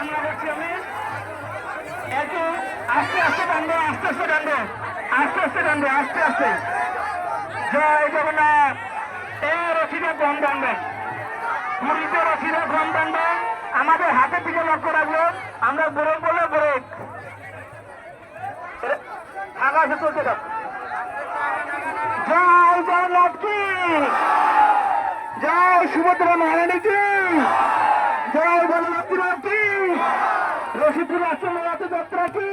কামনা করছি আমি। একটু আস্তে আস্তে টানবো, আস্তে আস্তে টানবো, আস্তে আস্তে টানবো, আস্তে আস্তে। জয় জগন্নাথ। রশিদে কম টানবেন, পুরীতে রশিদে কম টানবেন। আমাদের হাতের দিকে লক্ষ্য রাখবো, আমরা ব্রেক বলে ব্রেক আকাশে চলতে থাক। জয় জগন্নাথ কি জয়, সুভদ্রা মহারানী কি জয়, বলরামপুর কি, রশিদপুর রাষ্ট্রনাথ যাত্রা কি।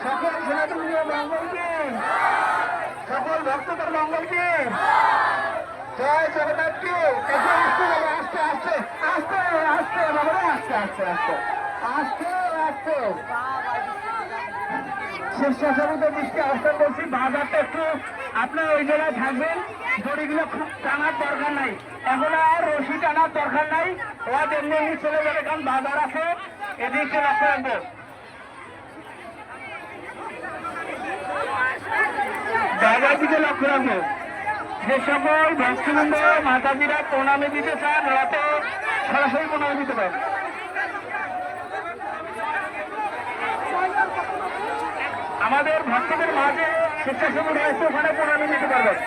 সকল সনাতনীয় মঙ্গলকে, সকল ভক্তদের মঙ্গলকে, জয় জগন্নাথকে। আসতে যাবে, আস্তে আস্তে আস্তে আস্তে বাবা, আস্তে আস্তে আস্তে আস্তে আস্তে। স্বেচ্ছাসেবকদের দৃষ্টি আকর্ষণ করছি, বাজারটা একটু আপনার ওই জায়গায় থাকবেন। দড়িগুলো খুব টানার দরকার নাই, এখন আর রশি টানার দরকার নাই। ওরা এমনি এমনি চলে যাবে, কারণ বাজার আছে। এদিকে লক্ষ্য রাখবো, জায়গার দিকে লক্ষ্য রাখবো। যে সকল ভক্তবৃন্দ মাতাজিরা প্রণামে দিতে চান, রাতে সরাসরি প্রণামে দিতে পারেন। আমাদের ভক্তদের মাঝে স্বেচ্ছাসেবক রয়েছে, ওখানে প্রণামে দিতে পারবেন।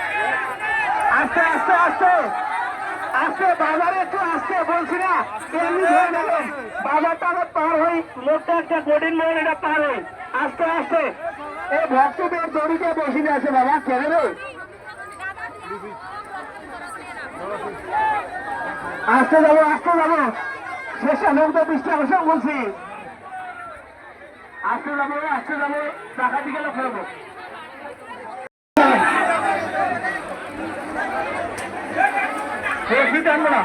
আস্তে আস্তে আস্তে আস্তে, বাজারে একটু আসতে বলছি না, এমনি ধরে যাবেন। বাজারটা আবার পার হই, লোকটা একটা গোডিন মোড়, এটা পার হই আস্তে আস্তে। এই ভক্তদের দড়িতে বসে আছে বাবা, কেন রে? আসতে যাবো, আসতে যাবো, স্বেচ্ছাসেবকদের দৃষ্টি আকর্ষণ বলছি। আসতে যাবো, আসতে যাবো, টাকা দিকে লক্ষ্য রাখবো। বেশি টানবো না,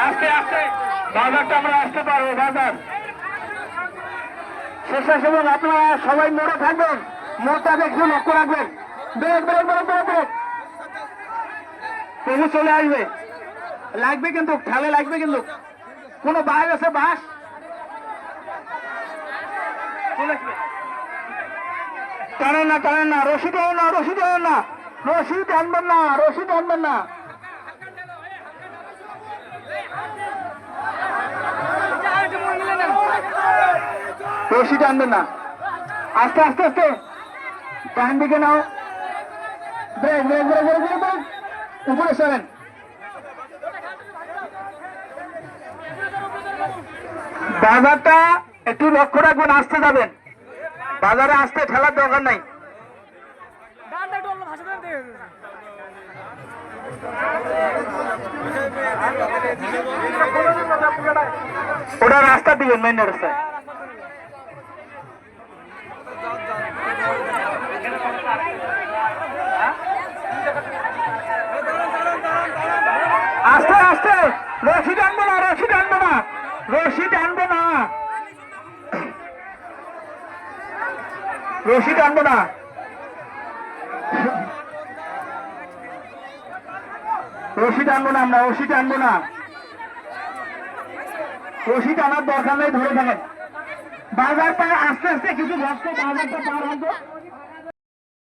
আস্তে আস্তে বাজারটা আমরা আসতে পারবো। বাজার স্বেচ্ছাসেবক আপনারা সবাই মোড়ে থাকবেন, মোড়টাকে একটু লক্ষ্য রাখবেন। Break break break break break, প্রভু চলে আসবে, লাগবে কিন্তু, ঠালে লাগবে কিন্তু। কোন বাস আছে, বাস টানেন না, টানেন না, রশি টানেন না, রশি টানেন না, রশি টানবেন না, রশি টানবেন না। রশি টানবেন না, আস্তে আস্তে আস্তে ডান দিকে নাও, brake break break break break brake, উপরে সরেন। বাজারটা একটু লক্ষ্য রাখবেন, আসতে যাবেন, বাজারে আসতে ঠেলার দরকার নাই। ওটা রাস্তা দিবেন, মেন রাস্তায়। আস্তে আস্তে, রশি টানবো না, রশি টানবো না, রশি টানবো না, রশি টানবো না, রশি টানবো না, আমরা রশি টানবো না, রশি টানার দরকার নেই, ধরে থাকেন। বাজারটা আস্তে আস্তে কিছু ভক্ত বাজারটা পার হতো।